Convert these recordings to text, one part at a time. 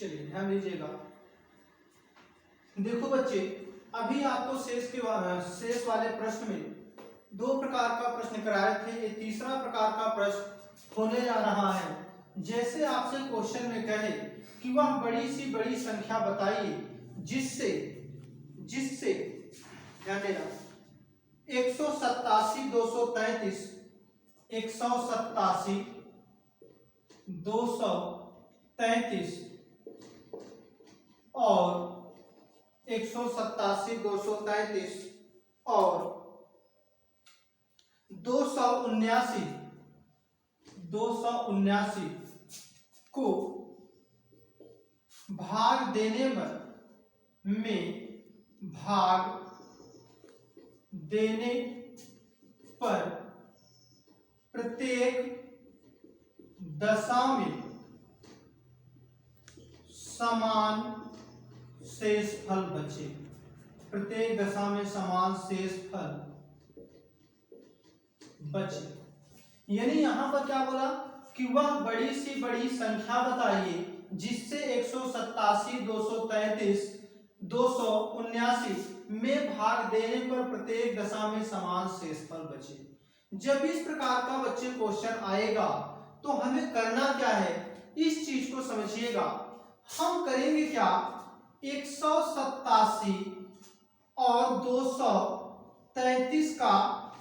चलिए ध्यान दीजिएगा। देखो बच्चे, अभी आपको शेष वाले प्रश्न में दो प्रकार का प्रश्न कराए थे, ये तीसरा प्रकार का प्रश्न होने जा रहा है। जैसे आपसे क्वेश्चन में कहे कि वह बड़ी सी बड़ी संख्या बताइए जिससे जिससे ध्यान देना 187 233 187 233 और 187 233 और 279 को भाग देने पर प्रत्येक दशा में समान शेषफल बचे। प्रत्येक दशा में समान शेषफल बचे, यानी यहां पर क्या बोला कि वह बड़ी सी बड़ी संख्या बताइए जिससे 187 233 279 में भाग देने पर प्रत्येक दशा में समान शेषफल बचे। जब इस प्रकार का बच्चे क्वेश्चन आएगा तो हमें करना क्या है, इस चीज को समझिएगा। हम करेंगे क्या, 187 और 233 का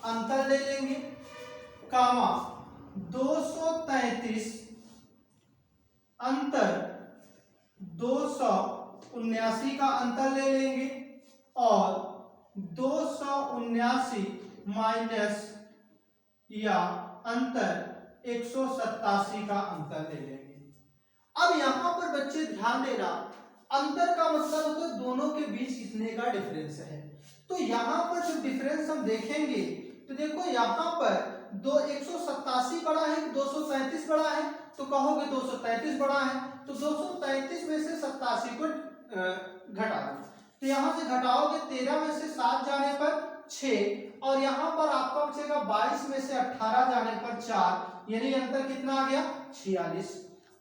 अंतर ले लेंगे, कामा 233 अंतर 279 का अंतर ले लेंगे और 279 माइनस या अंतर 187 का अंतर ले लेंगे। अब यहां पर बच्चे ध्यान देना, अंतर का मतलब होता है दोनों के बीच कितने का डिफरेंस है। तो यहां पर जो डिफरेंस हम देखेंगे तो देखो यहां पर 187 बड़ा है, 233 बड़ा है, तो कहोगे 233 बड़ा है, तो 233 में से 87 को घटा दो, तो यहां से घटाओगे 13 में से 7 जाने पर 6 और यहां पर आपका बचेगा 22 में से 18 जाने पर 4, यानी अंतर कितना आ गया 46।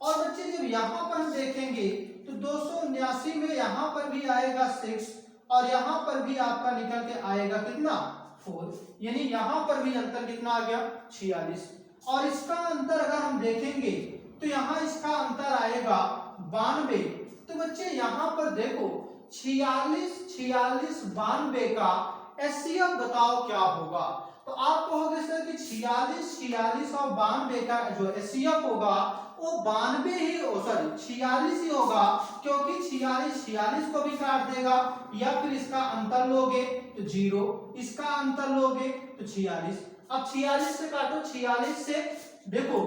और बच्चे जब यहां पर हम देखेंगे तो 279 में यहां पर भी आएगा 6 और यहां पर भी आपका निकल के आएगा कितना 4, यानी यहां पर भी अंतर कितना आ गया 46। और इसका अंतर अगर हम देखेंगे तो यहां इसका अंतर आएगा 92। तो बच्चे यहां पर देखो 46 46 92 का एचसीएफ बताओ क्या होगा। तो आप कहोगे सर कि 46 46 और 92 का जो एचसीएफ होगा वो 92 ही 46 ही होगा, क्योंकि 46 46 को भी काट देगा, या फिर इसका अंतर लोगे तो 0, इसका अंतर लोगे तो 46। अब 46 से काटो, 46 से देखो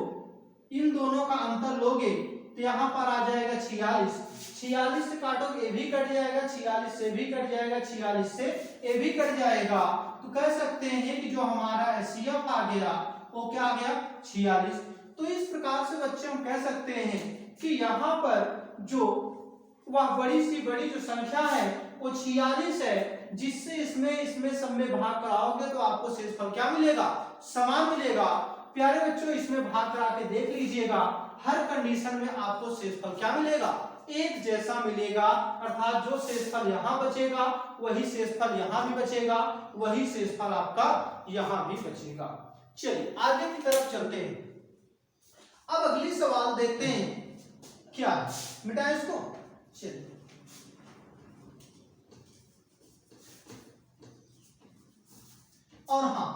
इन दोनों का अंतर लोगे तो यहाँ पर आ जाएगा 46, 46 से काटोगे ए भी कट जाएगा, 46 से भी कट जाएगा, 46 से ए भी कट जाएगा। तो कह सकते हैं कि जो हमारा एचसीएफ आ गया वो क्या आ गया 46। तो इस प्रकार से बच्चे हम कह सकते हैं कि यहाँ पर जो वह बड़ी सी बड़ी जो संख्या है वो 46 है, जिससे इसमें सब में भाग कराओगे तो आपको शेषफल क्या मिलेगा, समान मिलेगा। प्यारे बच्चों इसमें भाग करा के देख लीजिएगा, हर कंडीशन में आपको शेषफल क्या मिलेगा, एक जैसा मिलेगा, अर्थात जो शेषफल यहाँ बचेगा वही शेषफल यहाँ भी बचेगा, वही शेषफल आपका यहाँ भी बचेगा। चलिए आगे की तरफ चलते हैं। अब अगली सवाल देखते हैं क्या है, मिटाएं इसको। चलिए और हाँ,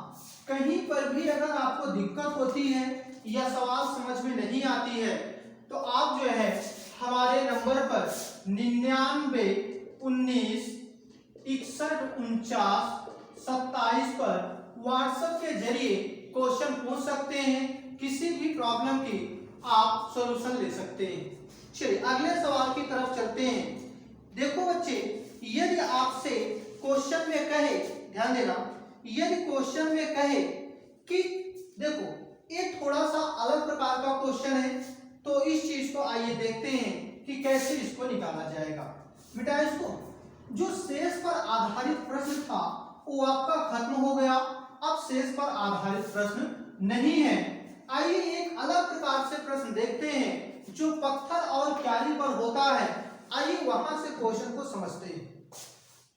कहीं पर भी अगर आपको दिक्कत होती है या सवाल समझ में नहीं आती है तो आप जो है हमारे नंबर पर 99 19 61 49 27 पर व्हाट्सएप के जरिए क्वेश्चन पूछ सकते हैं, किसी भी प्रॉब्लम की आप सॉल्यूशन ले सकते हैं। चलिए अगले सवाल की तरफ चलते हैं। देखो बच्चे, यदि आपसे क्वेश्चन में कहे, ध्यान देना, यदि क्वेश्चन में कहे कि देखो ये थोड़ा सा अलग प्रकार का क्वेश्चन है, तो इस चीज को आइए देखते हैं कि कैसे इसको निकाला जाएगा। बेटा इसको जो शेष पर आधारित प्रश्न था वो आपका खत्म हो गया, अब शेष पर आधारित प्रश्न नहीं है। आइए एक अलग प्रकार से प्रश्न देखते हैं जो पत्थर और क्यारी पर होता है, आइए वहां से क्वेश्चन को समझते हैं।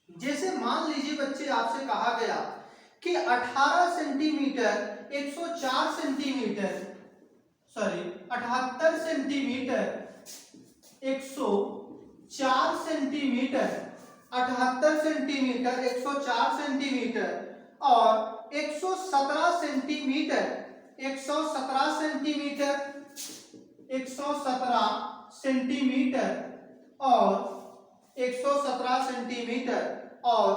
जैसे मान लीजिए बच्चे आपसे कहा गया कि 18 centimetre 104 centimetre, sorry 78 centimetre 104 centimetre, 78 centimetre 104 centimetre और 117 सेंटीमीटर 117 सेंटीमीटर 117 सेंटीमीटर और 117 सेंटीमीटर और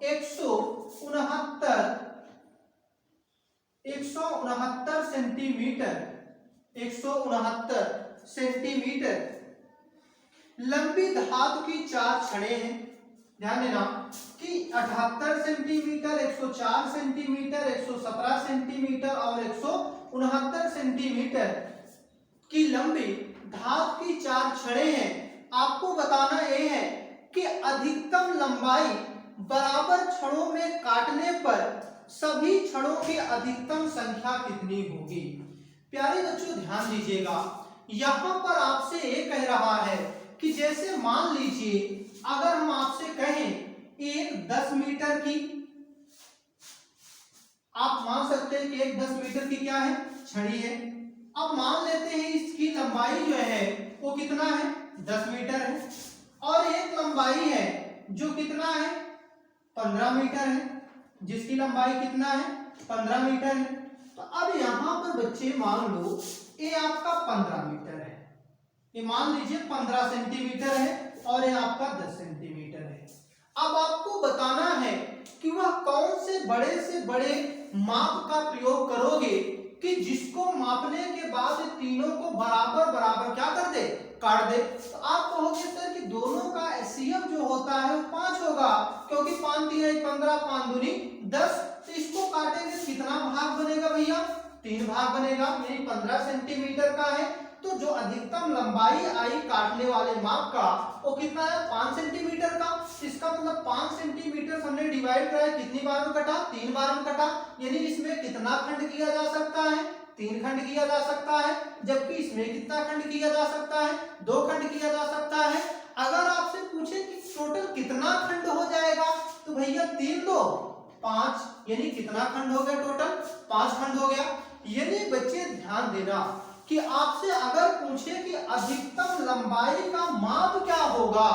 169 सेंटीमीटर 169 सेंटीमीटर लंबी धातु की 4 छड़ें हैं। ध्यान देना कि 78 सेंटीमीटर 104 सेंटीमीटर 117 सेंटीमीटर और 169 सेंटीमीटर की लंबी धातु की 4 छड़ें हैं। आपको बताना यह है कि अधिकतम लंबाई बराबर छड़ों में काटने पर सभी छड़ों की अधिकतम संख्या कितनी होगी। प्यारे बच्चों ध्यान दीजिएगा, यहां पर आपसे ये कह रहा है कि जैसे मान लीजिए अगर हम आपसे कहें एक 10 मीटर की, आप मान सकते हैं कि एक 10 मीटर की क्या है, छड़ी है। अब मान लेते हैं इसकी लंबाई जो है वो कितना है, 10 मीटर है और एक लंबाई है जो कितना है, 15 मीटर है, जिसकी लंबाई कितना है, 15 मीटर है। तो अब यहां पर बच्चे मान लो ये आपका 15 मीटर है, ये मान लीजिए 15 सेंटीमीटर है और ये आपका 10 सेंटीमीटर है। अब आपको बताना है कि वह कौन से बड़े माप का प्रयोग करोगे कि जिसको मापने के बाद तीनों को बराबर बराबर क्या कर दे, काट दे। तो आप कहोगे सर कि दोनों का एचसीएफ जो होता है वो 5 होगा, क्योंकि 5 3 15 5 दूनी 10। तो इसको काटेंगे कितना भाग बनेगा भैया, 3 भाग बनेगा, यानी 15 सेंटीमीटर का है। तो जो अधिकतम लंबाई आई काटने वाले माप का वो कितना है, 5 सेंटीमीटर का। इसका मतलब 5 सेंटीमीटर हमने डिवाइड करा है, कितनी बार में कटा, 3 बार में कटा। यानी इसमें कितना खंड किया जा सकता है, 3 खंड किया जा सकता है। जबकि इसमें कितना खंड किया जा सकता है, 2 खंड किया जा सकता है। अगर आपसे पूछे कि टोटल कितना खंड हो जाएगा, तो भैया 3 2 5, यानी कितना खंड हो गया, टोटल 5 खंड हो गया। यानी बच्चे ध्यान देना कि आपसे अगर पूछे कि अधिकतम लंबाई का माप क्या होगा,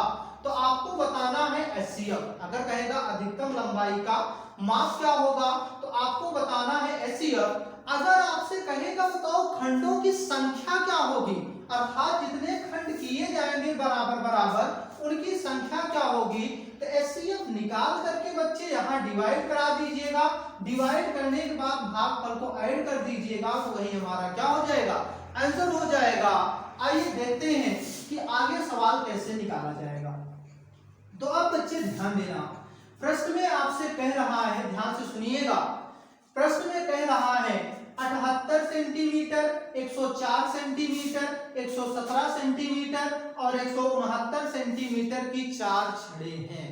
तो आपको बताना है एचसीएफ। अगर कहेगा अधिकतम लंबाई का माप क्या होगा, तो आपको बताना है एचसीएफ। अगर आपसे कहेगा बताओ खंडों की संख्या क्या होगी, अर्थात जितने खंड किए जाएंगे बराबर बराबर उनकी संख्या क्या होगी, तो एचसीएफ निकाल करके बच्चे यहाँ डिवाइड करा दीजिएगा। डिवाइड करने के बाद भागफल को ऐड कर दीजिएगा, तो वही हमारा क्या हो जाएगा, आंसर हो जाएगा। आइए देखते हैं कि आगे सवाल कैसे निकाला जाएगा। तो अब बच्चे ध्यान देना, प्रश्न में आपसे कह रहा है, ध्यान से सुनिएगा, प्रश्न में कह रहा है 78 सेंटीमीटर 104 सेंटीमीटर 117 सेंटीमीटर और 169 सेंटीमीटर की 4 छड़ें हैं।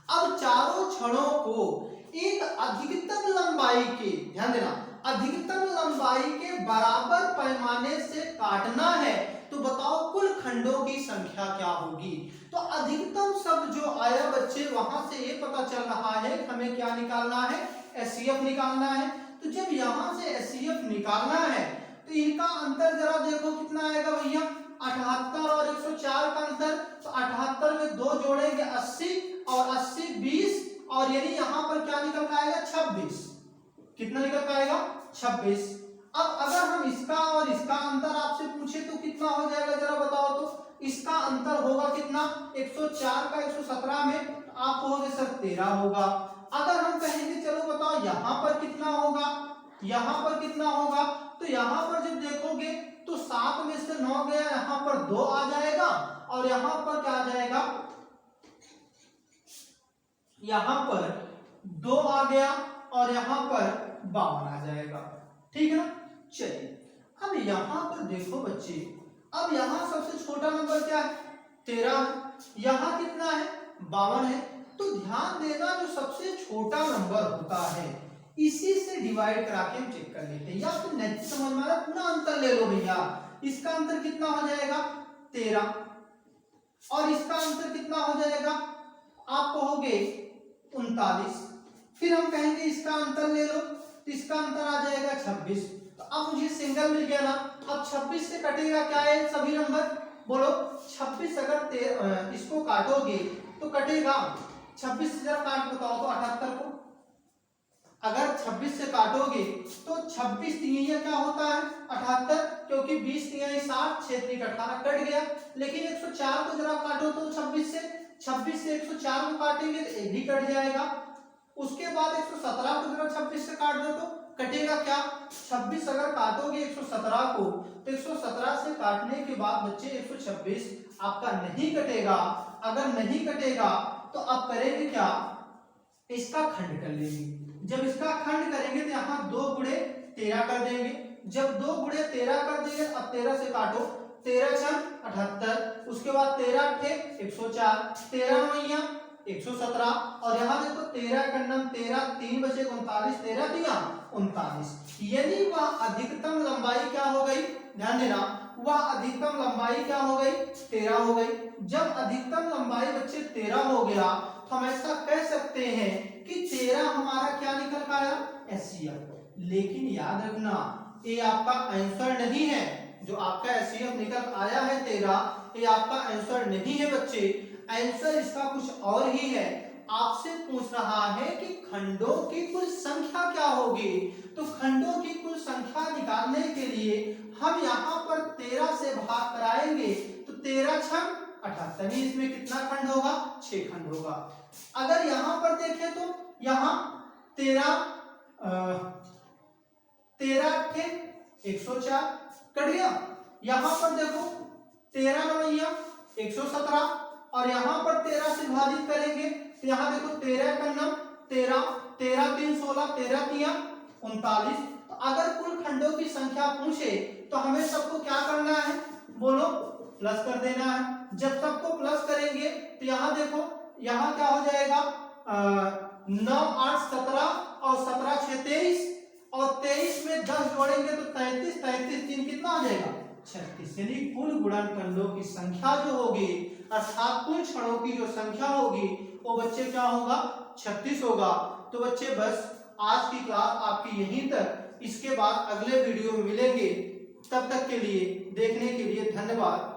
अब चारों छड़ों को एक अधिकतम लंबाई के, ध्यान देना, अधिकतम लंबाई के बराबर पैमाने से काटना है। तो बताओ कुल खंडों की संख्या क्या होगी। तो अधिकतम शब्द जो आया बच्चे, वहां से ये पता चल रहा है कि हमें क्या निकालना है, एचसीएफ निकालना है। तो जब यहां से एचसीएफ निकालना है तो इनका अंतर जरा देखो कितना आएगा भैया, 78 और 104 का अंतर। तो 78 में 2 जोड़ेंगे 80 और 80 20, और यानी यहां पर क्या निकल के आएगा, 26। कितना निकल के आएगा, 26। अब अगर हम इसका और इसका अंतर आपसे पूछे तो कितना हो जाएगा, जरा बताओ। तो इसका अंतर होगा कितना, 104 का 117 में, तो आप कहोगे सर 13 होगा। अगर हम कहेंगे चलो बताओ यहाँ पर कितना होगा, यहाँ पर कितना होगा, तो यहाँ पर जब देखोगे तो 7 में से 9 गया, यहाँ पर 2 आ जाएगा और यहाँ पर क्या आ जाएगा, यहाँ पर 2 आ गया और यहाँ पर 52 आ जाएगा। ठीक है ना। चलिए अब यहाँ पर देखो बच्चे, अब यहाँ सबसे छोटा नंबर क्या है, 13। यहाँ कितना है, 52 है। तो ध्यान देना जो सबसे छोटा नंबर होता है इसी से डिवाइड करा के हम चेक कर लेते हैं, या फिर नहीं समझ में आ रहा, पूरा अंतर ले लो भैया। इसका अंतर कितना हो जाएगा, 13 और इसका अंतर कितना हो जाएगा, आप कहोगे 39। फिर हम कहेंगे इसका अंतर ले लो, तो इसका अंतर आ जाएगा 26। तो अब मुझे सिंगल मिल गया ना। अब 26 से कटेगा क्या है सभी नंबर, बोलो 26 अगर इसको काटोगे तो कटेगा 26 से जरा काट बताओ तो 78 को अगर 26 से काटोगे तो 26 तिहाई क्या होता है 78, क्योंकि 20 तिहाई 60, 6 3 18 कट गया। लेकिन 104 को जरा काटो तो 26 से 104 को काटेंगे तो ये भी कट जाएगा। उसके बाद 117 को जरा 26 से काट दो तो कटेगा क्या, 26 अगर काटोगे 117 को तो 117 से काटने के बाद बच्चे 126 आपका नहीं कटेगा। अगर नहीं कटेगा तो आप करेंगे क्या, इसका खंड कर लेंगे। जब इसका खंड करेंगे तो यहाँ 2 गुणे 13 कर देंगे। जब 2 गुणे 13 कर देंगे, अब 13 से काटो, 13 छह 78, उसके बाद 13 ठेक 104, 13 नौइया 117 और यहाँ देखो 13 का नम 13, 3 बचे 39, 13 दिया 39। यानी वह अधिकतम लंबाई क्या हो गई, ध्यान देना, वह अधिकतम लंबाई क्या हो गई 13 हो गई। जब अधिकतम लंबाई बच्चे 13 हो गया तो हम ऐसा कह सकते हैं कि 13 हमारा क्या निकल का आया एचसीएफ। लेकिन याद रखना ये आपका आंसर नहीं है, जो आपका एचसीएफ निकल आया है 13, ये आपका आंसर नहीं है बच्चे। आंसर इसका कुछ और ही है। आपसे पूछ रहा है कि खंडों की कुल संख्या क्या होगी। तो खंडों की कुल संख्या निकालने के लिए हम यहाँ पर 13 से भाग कराएंगे तो 13 छह 78, इसमें कितना खंड होगा 6 खंड होगा। अगर यहाँ पर देखें तो यहाँ 13 थे 104 कट गया। यहाँ पर देखो 13 नौइया 117 और यहाँ पर 13 से विभाजित करेंगे तो यहाँ देखो 13 का नम 13, 13 3 16, 13 तिया 39। तो अगर कुल खंडों की संख्या पूछे तो हमें सबको क्या करना है, बोलो प्लस कर देना है। जब सबको प्लस करेंगे तो यहाँ देखो यहाँ क्या हो जाएगा 9 8 17 और 17 6 23 और 23 में 10 जोड़ेंगे तो 33, 33 3 कितना आ जाएगा 36। यानी कुल गुणनखंडों की संख्या जो होगी अर्थात कुल क्षणों की जो संख्या होगी वो बच्चे क्या होगा 36 होगा। तो बच्चे बस आज की क्लास आपकी यहीं तक, इसके बाद अगले वीडियो में मिलेंगे। तब तक के लिए देखने के लिए धन्यवाद।